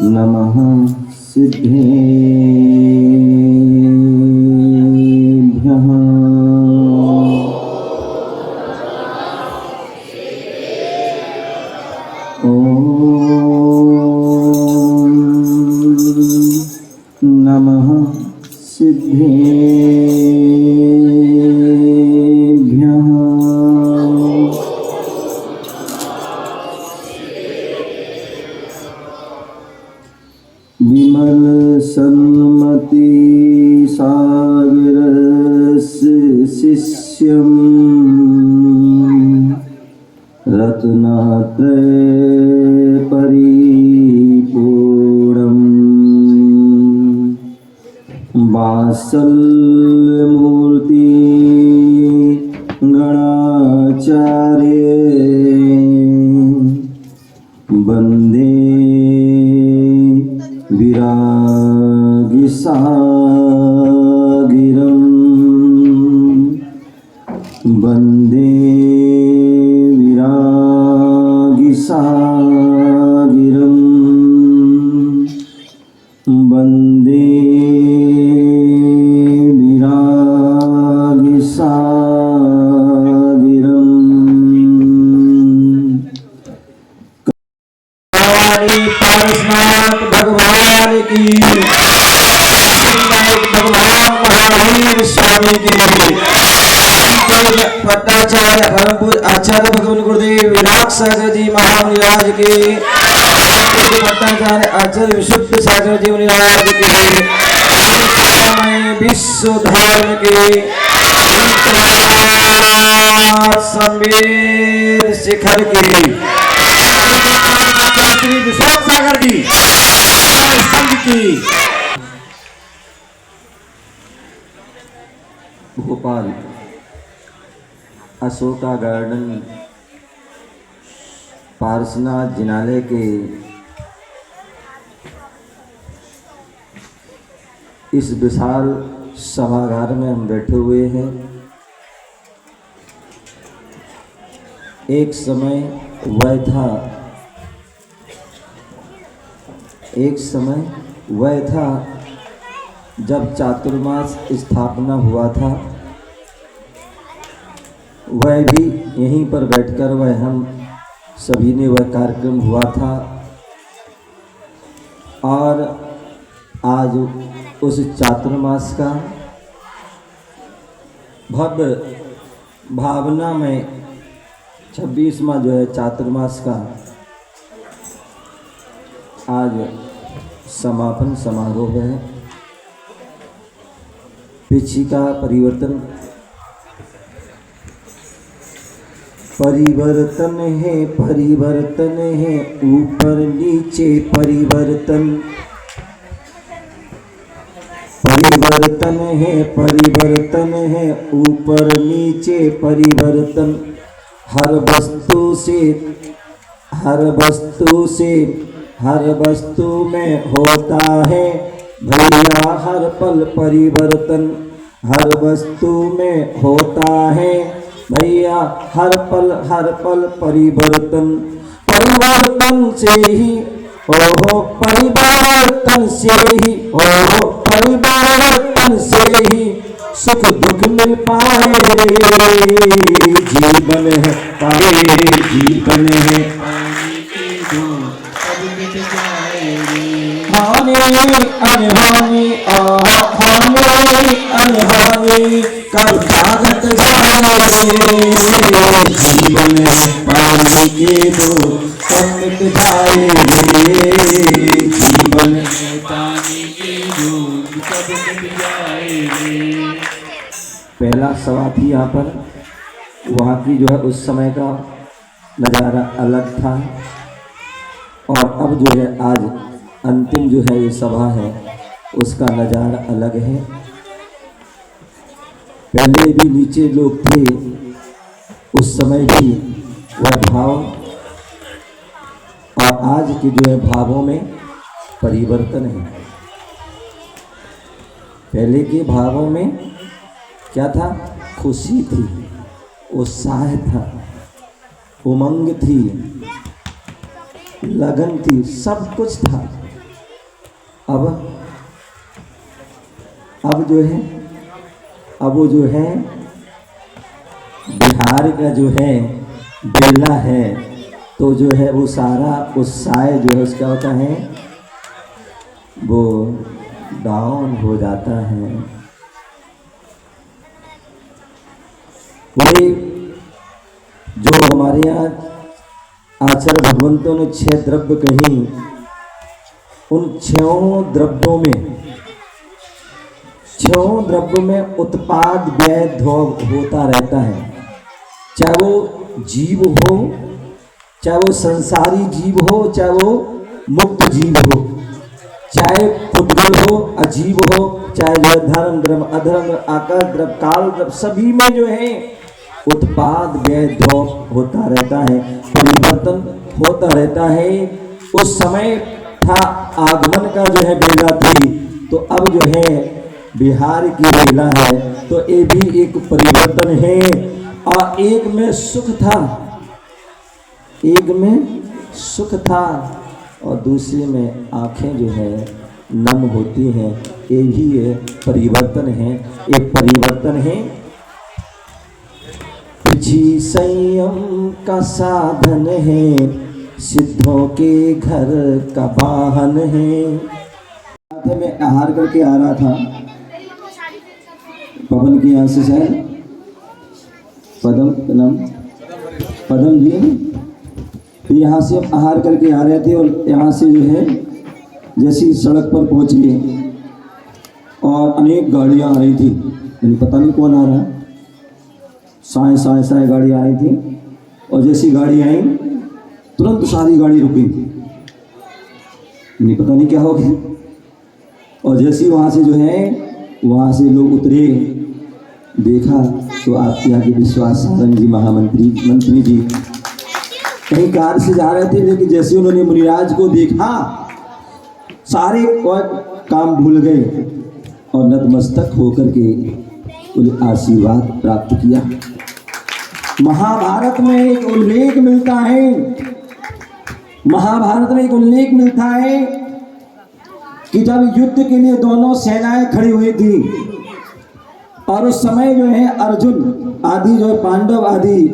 नमः सिद्धेभ्यः। नमः सिद्धेभ्यः। विमल सन्मति सागरस्य शिष्यं रत्नत्रय परिपूर्णम् वात्सल्यमूर्ति गणाचार्य वन्दे विरागिसागिरं वन्दे विरागिसागिरं वन्दे विरागिसागिरं। पारसनाथ भगवान की, भगवान महावीर स्वामी की, पट्टाचार्य परमपूज्य आचार्य भगवान गुरुदेव विनायक सागर जी महाराज के, पट्टाचार्य आचार्य विशुद्ध सागर जी महाराज के, विश्व धर्म के संवेद शिखर के श्री विश्व सागर जी संघ की, भोपाल अशोका गार्डन पारसनाथ जिनालय के इस विशाल सभागार में हम बैठे हुए हैं। एक समय वह था जब चातुर्मास स्थापना हुआ था। वह भी यहीं पर बैठकर हम सभी ने वह कार्यक्रम हुआ था, और आज उस चातुर्मास का भव्य भावना में 26वां चातुर्मास का आज समापन समारोह है। पिछिका परिवर्तन है ऊपर नीचे परिवर्तन है ऊपर नीचे परिवर्तन। हर वस्तु में होता है भैया हर पल परिवर्तन। हर वस्तु में होता है भैया हर पल परिवर्तन। परिवर्तन से ही सुख दुख मिल पाए। जीवन है हानि अनहानि कब भागत जाए। जीवन है पानी के दो सब मिट जाएंगे। जीवन है पानी के दो सब मिट जाएंगे। पहला सवाल थी यहाँ पर, वहाँ की उस समय का नज़ारा अलग था, और अब आज अंतिम ये सभा है उसका नज़ारा अलग है। पहले भी नीचे लोग थे, उस समय भी वह भाव, और आज के भावों में परिवर्तन है। पहले के भावों में क्या था? खुशी थी, उत्साह था, उमंग थी, लगन थी, सब कुछ था। अब जो है, अब वो जो है बिहार का जो है बेला है, तो जो है वो सारा उत्साह जो है उसका होता है वो डाउन हो जाता है। वही जो हमारे यहाँ आचार्य भगवंतों ने 6 द्रव्य कही, उन 6 द्रव्यों में उत्पाद व्यय भोग होता रहता है। चाहे वो जीव हो, चाहे वो संसारी जीव हो, चाहे वो मुक्त जीव हो, चाहे पुद्गल हो, अजीव हो, चाहे जो धर्म द्रव्य अधर्म आकाश द्रव्य काल द्रव्य, सभी में जो है उत्पाद व्यय भोग होता रहता है, परिवर्तन होता रहता है। उस समय था आगमन का जो है बेला थी, तो अब जो है बिहार की बेला है, तो ये भी एक परिवर्तन है। और एक में सुख था, एक में सुख था और दूसरे में आंखें जो है नम होती हैं। ये भी है परिवर्तन है, एक परिवर्तन है। जी संयम का साधन है, सिद्धों के घर का वाहन है। मैं आहार करके आ रहा था पवन के यहाँ से, शायद पदम जी, तो यहाँ से आहार करके आ रहे थे और यहाँ से जो है जैसी सड़क पर पहुँचे और अनेक गाड़ियाँ आ रही थी, यानी पता नहीं कौन आ रहा है, साए गाड़ी आ रही थी। और जैसी गाड़ी आई तुरंत सारी गाड़ी रुक गई, नहीं पता नहीं क्या हो गया। और जैसी वहाँ से जो है वहाँ से लोग उतरे, देखा तो आपके आगे विश्वास सारंग जी मंत्री जी कहीं कार से जा रहे थे, लेकिन जैसे उन्होंने मुनिराज को देखा सारे काम भूल गए और नतमस्तक होकर के उन्हें आशीर्वाद प्राप्त किया। महाभारत में एक उल्लेख मिलता है, महाभारत में एक उल्लेख मिलता है कि जब युद्ध के लिए दोनों सेनाएं खड़ी हुई थी और उस समय जो है अर्जुन आदि जो है पांडव आदि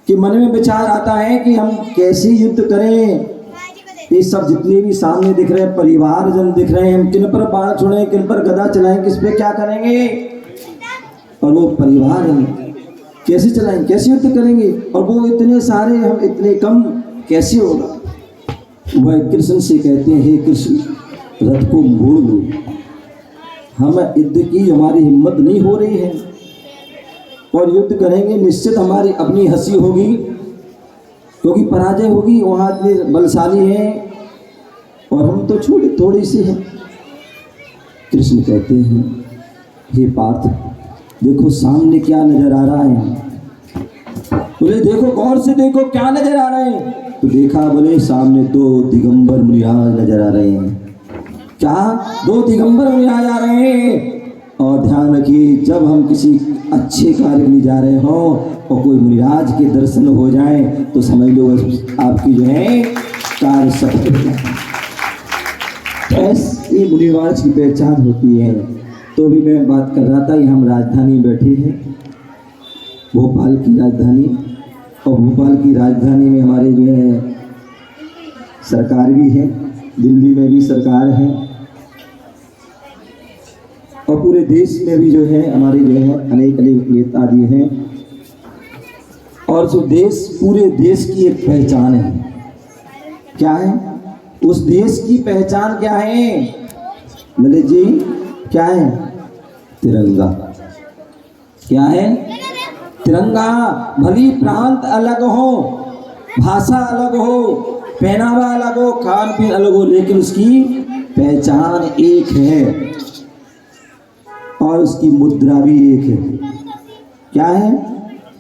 के मन में विचार आता है कि हम कैसे युद्ध करें। ये सब जितने भी सामने दिख रहे हैं परिवारजन दिख रहे हैं, हम किन पर बाण छोड़ें, किन पर गदा चलाएं, किस पे क्या करेंगे। और वो परिवार हम कैसे चलाएं, कैसे युद्ध करेंगे, और वो इतने सारे हम इतने कम कैसे होगा। वह कृष्ण से कहते हैं, हे कृष्ण रथ को मोड़ लो, हम युद्ध की हमारी हिम्मत नहीं हो रही है और युद्ध करेंगे निश्चित हमारी अपनी हंसी होगी, क्योंकि पराजय होगी, वहाँ इतने बलशाली हैं और हम तो छोटे थोड़ी सी हैं। कृष्ण कहते हैं, हे पार्थ देखो सामने क्या नजर आ रहा है। बोले देखो गौर से देखो क्या नजर आ रहा है। तो देखा, बोले सामने 2 दिगंबर मुनिराज नजर आ रहे हैं। क्या 2 दिगंबर मुनिराज आ रहे हैं। और ध्यान रखिए, जब हम किसी अच्छे कार्य में जा रहे हों और कोई मुनिराज के दर्शन हो जाए तो समझ लो आपकी जो है कार्य सफल हो जाए। ऐसी मुनिराज की पहचान होती है। तो भी मैं बात कर रहा था, यहाँ हम राजधानी बैठे हैं, भोपाल की राजधानी, और भोपाल की राजधानी में हमारे जो है सरकार भी है, दिल्ली में भी सरकार है और पूरे देश में भी जो है हमारे जो है अनेक नेता आदि हैं। और जो देश, पूरे देश की एक पहचान है, क्या है उस देश की पहचान, क्या है ललित जी, क्या है तिरंगा। क्या है तिरंगा। भली प्रांत अलग हो, भाषा अलग हो, पहनावा अलग हो, खान पीन अलग हो, लेकिन उसकी पहचान एक है और उसकी मुद्रा भी एक है। क्या है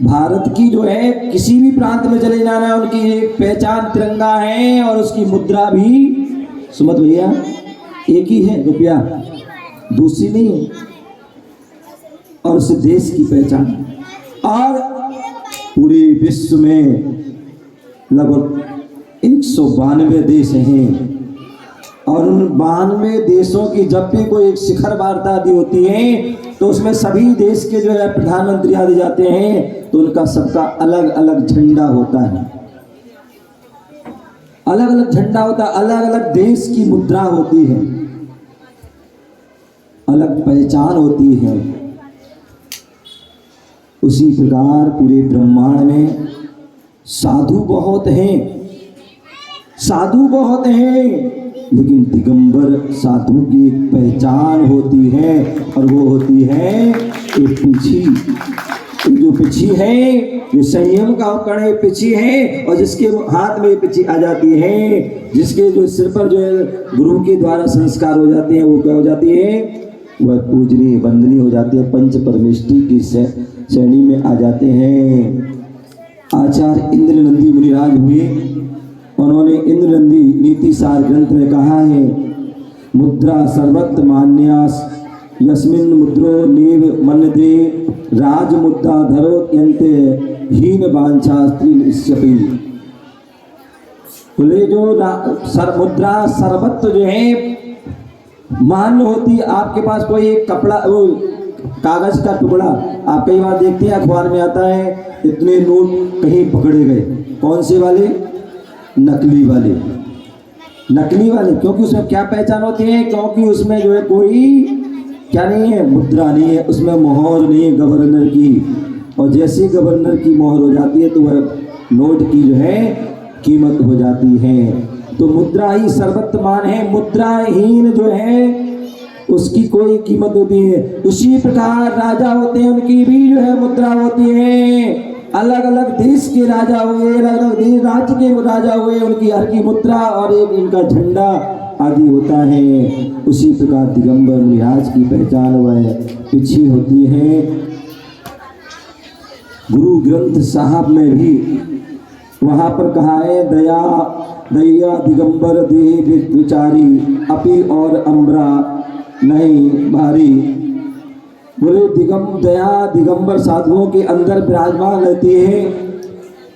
भारत की जो है किसी भी प्रांत में चले जाना है, उनकी एक पहचान तिरंगा है और उसकी मुद्रा भी सुमत भैया एक ही है रुपया। दूसरी नहीं है, और उस देश की पहचान। और पूरे विश्व में लगभग 192 देश हैं, और उन 92 देशों की जब भी कोई एक शिखर वार्ता आदि होती है तो उसमें सभी देश के जो है प्रधानमंत्री आदि जाते हैं, तो उनका सबका अलग अलग झंडा होता है, अलग अलग झंडा होता है, अलग अलग देश की मुद्रा होती है, अलग पहचान होती है। उसी प्रकार पूरे ब्रह्मांड में साधु बहुत हैं, साधु बहुत हैं, लेकिन दिगंबर साधु की एक पहचान होती है, और वो होती है एक पिछी, जो पिछी है, जो संयम का कड़े पिछी है, और जिसके हाथ में पिछी आ जाती है, जिसके जो सिर पर जो है गुरु के द्वारा संस्कार हो जाते हैं, वो क्या हो जाती है, वह पूजनीय वंदनीय हो जाती है, पंच परमेष्टि की श्रेणी में आ जाते हैं। आचार्य इंद्र नंदी मुनिराज हुए, उन्होंने इंद्र नंदी नीति सार ग्रंथ में कहा है, मुद्रा सर्वत्र मान्यास यस्मिन् मुद्रो नीव मन्यते राज मुद्रा धरोत्यन्ते हीन वांछास्त्री। बोले जो मुद्रा सर्वत्र जो है मान्य होती। आपके पास कोई एक कपड़ा, वो कागज का टुकड़ा, आप कई बार देखते हैं अखबार में आता है, इतने नोट कहीं पकड़े गए, कौन से वाले, नकली वाले, नकली वाले। क्योंकि उसमें क्या पहचान होती है, क्योंकि उसमें जो है कोई क्या नहीं है, मुद्रा नहीं है, उसमें मोहर नहीं है गवर्नर की, और जैसे गवर्नर की मोहर हो जाती है तो वह नोट की जो है कीमत हो जाती है। तो मुद्रा ही सर्वत्र मान है, मुद्राहीन जो है उसकी कोई कीमत होती है। उसी प्रकार राजा होते हैं, उनकी भी जो है मुद्रा होती है। अलग अलग देश के राजा हुए, अलग अलग देश राज्य के राजा हुए, उनकी हर की मुद्रा और एक इनका झंडा आदि होता है। उसी प्रकार दिगंबर मुनिराज की पहचान वह पिछी होती है। गुरु ग्रंथ साहब में भी वहाँ पर कहा है, दया दैया दिगंबर देह विचारी अपी और अम्बरा नहीं भारी। बोले दया दिगंबर साधुओं के अंदर विराजमान रहती है,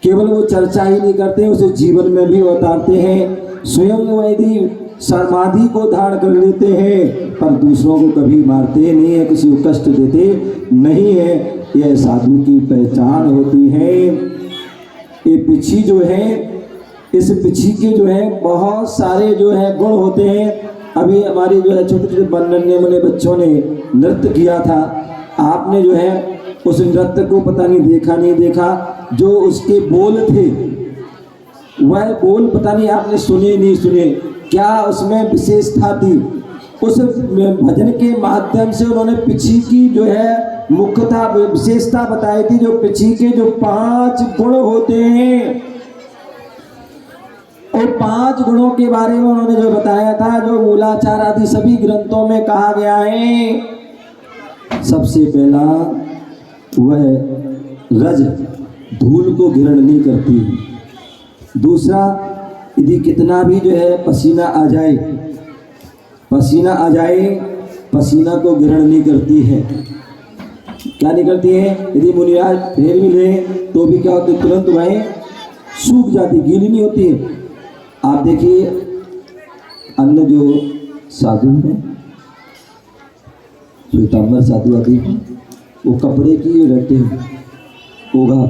केवल वो चर्चा ही नहीं करते, उसे जीवन में भी उतारते हैं। स्वयं वैधि समाधि को धारण कर लेते हैं, पर दूसरों को कभी मारते नहीं है, किसी को कष्ट देते नहीं है। यह साधु की पहचान होती है। ये पिछी जो है, इस पिछी के जो है बहुत सारे जो है गुण होते हैं। अभी हमारे जो है छोटे छोटे नन्हे मुन्ने बच्चों ने नृत्य किया था, आपने जो है उस नृत्य को पता नहीं देखा नहीं देखा, जो उसके बोल थे वह बोल पता नहीं आपने सुने नहीं सुने, क्या उसमें विशेषता थी। उस भजन के माध्यम से उन्होंने पिछी की जो है मुख्यता विशेषता बताई थी। जो पिछी के जो 5 गुण होते हैं, और 5 गुणों के बारे में उन्होंने जो बताया था, जो मूलाचार आदि सभी ग्रंथों में कहा गया है। सबसे पहला वह रज, धूल को ग्रहण नहीं करती है। दूसरा, यदि कितना भी जो है पसीना आ जाए, पसीना आ जाए, पसीना को ग्रहण नहीं करती है। क्या नहीं करती है, यदि मुनिराज फेर भी ले तो भी क्या होती, तुरंत वह सूख जाती, गीली नहीं होती है। आप देखिए अन्य जो साधु हैं, श्वेतांबर साधु आदि, वो कपड़े की रखते हैं, ओघा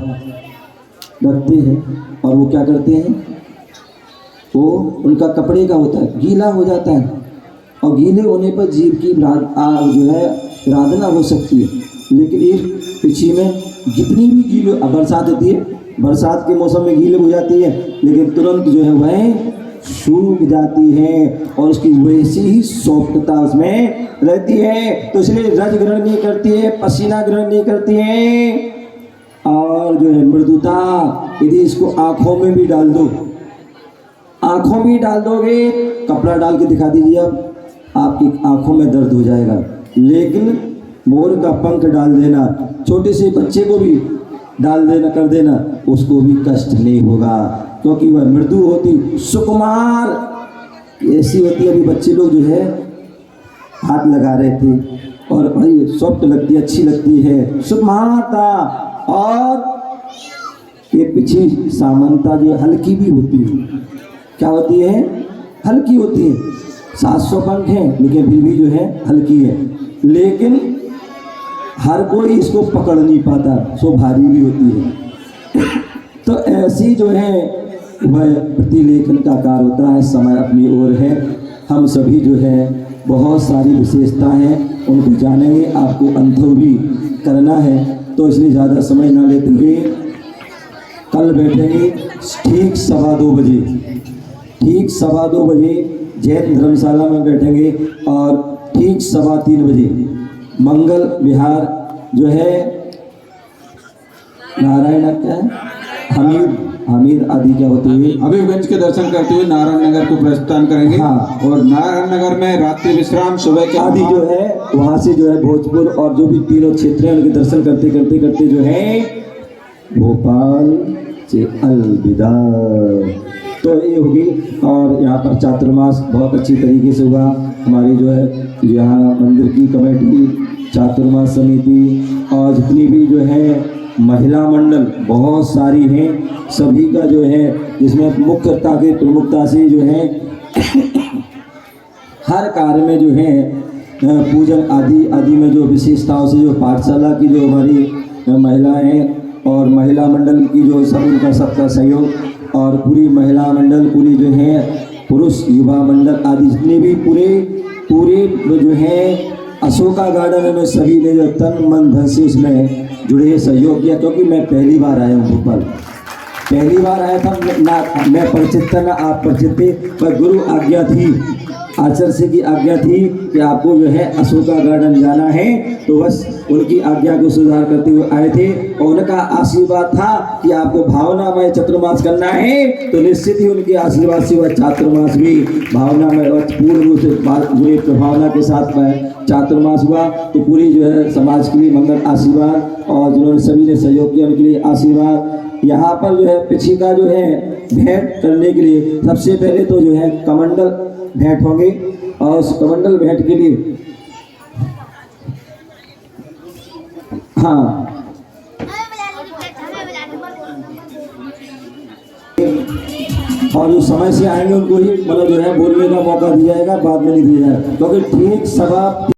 रखते हैं, और वो क्या करते हैं, वो उनका कपड़े का होता है, गीला हो जाता है, और गीले होने पर जीव की जो है आराधना हो सकती है। लेकिन इस पिछी में जितनी भी गीले, बरसात होती है, बरसात के मौसम में गीले हो जाती है, लेकिन तुरंत जो है वह सूख जाती है, और उसकी वैसी ही सॉफ्टता उसमें रहती है। तो इसलिए रज ग्रहण नहीं करती है, पसीना ग्रहण नहीं करती है। और जो है मृदुता, यदि इसको आँखों में भी डाल दो, आँखों में डाल दोगे, कपड़ा डाल के दिखा दीजिए, अब आपकी आँखों में दर्द हो जाएगा। लेकिन मोर का पंख डाल देना, छोटे से बच्चे को भी डाल देना, कर देना, उसको भी कष्ट नहीं होगा, क्योंकि वह मृदु होती, सुकुमार ऐसी होती है। अभी बच्चे लोग जो है हाथ लगा रहे थे और बड़ी सॉफ्ट लगती है, अच्छी लगती है सुमाता। और ये पीछे सामंता जो हल्की भी होती है, क्या होती है? हल्की होती है। 700 पंख हैं लेकिन फिर भी जो है हल्की है, लेकिन हर कोई इसको पकड़ नहीं पाता, सो भारी भी होती है। तो ऐसी जो है वह प्रतिलेखन का कार्य होता है। समय अपनी ओर है, हम सभी जो है बहुत सारी विशेषता हैं, उनको जानेंगे, आपको अनुभव भी करना है। तो इसलिए ज़्यादा समय ना लेते हुए कल बैठेंगे ठीक 2:15 बजे, ठीक 2:15 बजे जैन धर्मशाला में बैठेंगे और ठीक 3:15 बजे मंगल विहार जो है नारायण क्या है हमीद आदि क्या होते हुए हबीबगंज के दर्शन करते हुए नारायण नगर को प्रस्थान करेंगे। हाँ, और नारायण नगर में रात्रि विश्राम सुबह के आदि जो है वहाँ से जो है भोजपुर और जो भी तीनों क्षेत्र हैं उनके दर्शन करते करते करते जो है भोपाल से अलविदा। तो ये होगी। और यहाँ पर चातुर्मास बहुत अच्छी तरीके से हुआ। हमारी जो है यहाँ मंदिर की कमेटी, चातुर्मास समिति और जितनी भी जो है महिला मंडल बहुत सारी हैं, सभी का जो है जिसमें मुख्यता के प्रमुखता से जो है हर कार्य में जो है पूजन आदि में जो विशेषताओं से जो पाठशाला की जो हमारी महिलाएं हैं और महिला मंडल की जो सब उनका सबका सहयोग और पूरी महिला मंडल, पूरी जो है पुरुष युवा मंडल आदि जितने भी पूरे जो है अशोका गार्डन में सभी ने जो तन मन धन से उसमें जुड़े सहयोग किया। क्योंकि मैं पहली बार आया हूँ भोपाल, पहली बार आया था ना मैं परिचित था ना आप परिचित थे, पर गुरु आज्ञा थी, आचार्य की आज्ञा थी कि आपको जो है अशोका गार्डन जाना है। तो बस उनकी आज्ञा को सुधार करते हुए आए थे और उनका आशीर्वाद था कि आपको भावनामय चातुर्मास करना है। तो निश्चित ही उनके आशीर्वाद से वह चातुर्मास भी भावनामय और पूर्ण रूप से जुड़े भावना के साथ चातुर्मास हुआ। तो पूरी जो है समाज के लिए मंगल आशीर्वाद और जिन्होंने सभी ने सहयोग किया उनके लिए आशीर्वाद। यहाँ पर जो है पिछी का जो है भेंट करने के लिए सबसे पहले तो जो है कमंडल भेंट होंगे और उस कमंडल भेंट के लिए हाँ और जो समय से आएंगे उनको ही मतलब जो है बोलने का मौका दिया जाएगा, बाद में नहीं दिया जाएगा। क्योंकि ठीक 2:15